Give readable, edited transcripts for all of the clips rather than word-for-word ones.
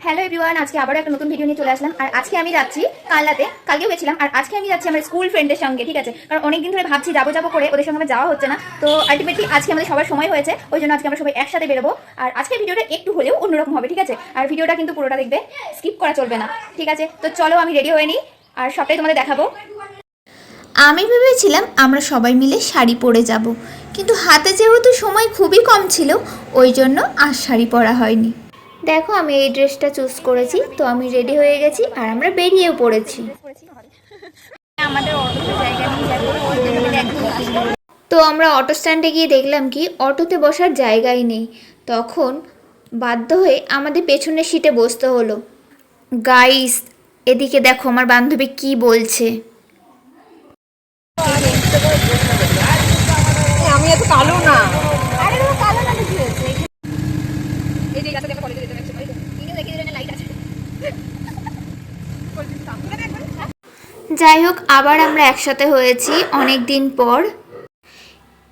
Hello everyone, আজকে আবারও একটা নতুন ভিডিও নিয়ে চলে আসলাম। আর আজকে আমি যাচ্ছি কালনাতে, কালকেও গেছিলাম। আর আজকে আমি যাচ্ছি আমার স্কুল ফ্রেন্ডের সঙ্গে, ঠিক আছে? কারণ অনেকদিন ধরে ভাবছি যাবো করে, ওদের সঙ্গে আমার যাওয়া হচ্ছে না। তো আলটিমেটলি আজকে আমাদের সবার সময় হয়েছে, ওই জন্য আজকে আমরা সবাই একসাথে বেরোবো। আর আজকে ভিডিওটা একটু হলেও অন্যরকম হবে, ঠিক আছে? আর ভিডিওটা কিন্তু পুরোটা দেখবে, স্কিপ করা চলবে না, ঠিক আছে? তো চলো আমি রেডি হয়ে নিই আর সবটাই তোমাদের দেখাবো। আমি ভেবেছিলাম আমরা সবাই মিলে শাড়ি পরে যাব, কিন্তু হাতে যেহেতু সময় খুবই কম ছিল, ওই জন্য আর শাড়ি পরা হয়নি। দেখো আমি এই ড্রেসটা চুজ করেছি, তো আমি রেডি হয়ে গেছি আর আমরা বেরিয়েও পড়েছি। তো আমরা অটো স্ট্যান্ডে গিয়ে দেখলাম কি অটোতে বসার জায়গাই নেই। তখন বাধ্য হয়ে আমাদের পেছনের সিটে বসতে হলো। গাইস, এদিকে দেখো আমার বান্ধবী কি বলছে। আমি এত কালো না। আরে ও কালো না, কি হয়েছে? এই যে রাস্তা দিয়ে কলেজে যেতে লাগছে, এই দেখি এখানে লাইট আছে। যাই হোক, আবার আমরা একসাথে হয়েছি অনেক দিন পর।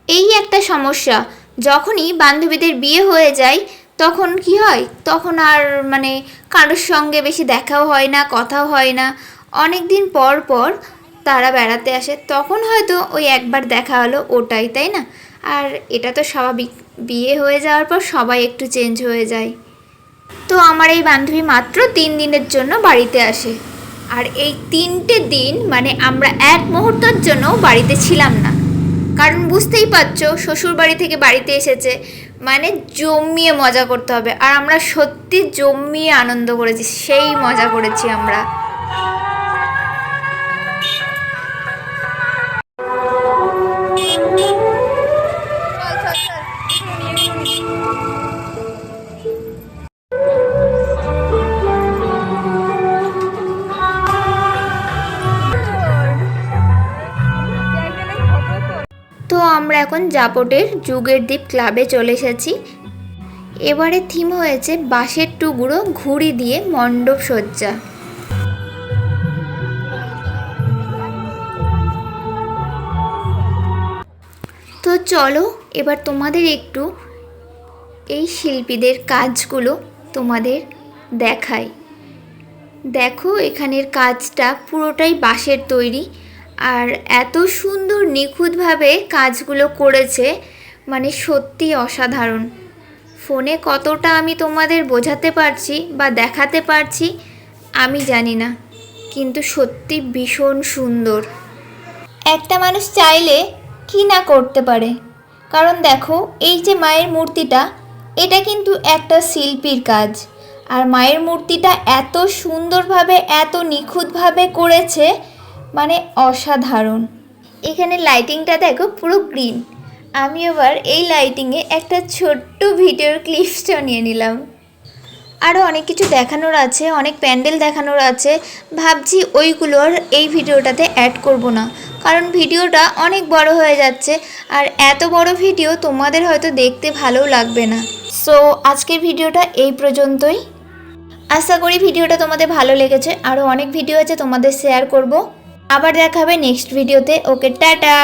এই একটা সমস্যা, যখনই বান্ধবীদের বিয়ে হয়ে যায় তখন কি হয়, তখন আর কারোর সঙ্গে বেশি দেখাও হয় না, কথাও হয় না। অনেক দিন পর পর তারা বেড়াতে আসে, তখন হয়তো ওই একবার দেখা হলো, ওটাই, তাই না? আর এটা তো স্বাভাবিক, বিয়ে হয়ে যাওয়ার পর সবাই একটু চেঞ্জ হয়ে যায়। তো আমার এই বান্ধবী মাত্র 3 দিনের জন্য বাড়িতে আসে। আর এই 3টে দিন আমরা এক মুহূর্তের জন্য বাড়িতে ছিলাম না, কারণ বুঝতেই পারছো শ্বশুর বাড়ি থেকে বাড়িতে এসেছে, জমিয়ে মজা করতে হবে। আর আমরা সত্যি জমিয়ে আনন্দ করেছি, সেই মজা করেছি আমরা। তো আমরা এখন জাপটের যুগের দ্বীপ ক্লাবে চলে এসেছি। এবারে থিম হয়েছে বাঁশের টুকরো ঘুড়ি দিয়ে মণ্ডপ সজ্জা। তো চলো এবার তোমাদের একটু এই শিল্পীদের কাজগুলো তোমাদের দেখাই। দেখো এখানের কাজটা পুরোটাই বাঁশের তৈরি, আর এত সুন্দর নিখুঁতভাবে কাজগুলো করেছে, সত্যি অসাধারণ। ফোনে কতটা আমি তোমাদের বোঝাতে পারছি বা দেখাতে পারছি আমি জানি না, কিন্তু সত্যি ভীষণ সুন্দর। একটা মানুষ চাইলে কি না করতে পারে, কারণ দেখো এই যে মায়ের মূর্তিটা, এটা কিন্তু একটা শিল্পীর কাজ। আর মায়ের মূর্তিটা এত সুন্দরভাবে, এত নিখুঁতভাবে করেছে, অসাধারণ। এখানে লাইটিংটা দেখো পুরো গ্রিন। আমি এবার এই লাইটিংয়ে একটা ছোট্ট ভিডিওর ক্লিপসটা নিয়ে নিলাম। আরও অনেক কিছু দেখানোর আছে, অনেক প্যান্ডেল দেখানোর আছে। ভাবছি ওইগুলো আর এই ভিডিওটাতে অ্যাড করব না, কারণ ভিডিওটা অনেক বড় হয়ে যাচ্ছে, আর এত বড় ভিডিও তোমাদের হয়তো দেখতে ভালোও লাগবে না। সো আজকের ভিডিওটা এই পর্যন্তই। আশা করি ভিডিওটা তোমাদের ভালো লেগেছে। আরও অনেক ভিডিও আছে, তোমাদের শেয়ার করব। আবার দেখা হবে নেক্সট ভিডিওতে। ওকে, টাটা।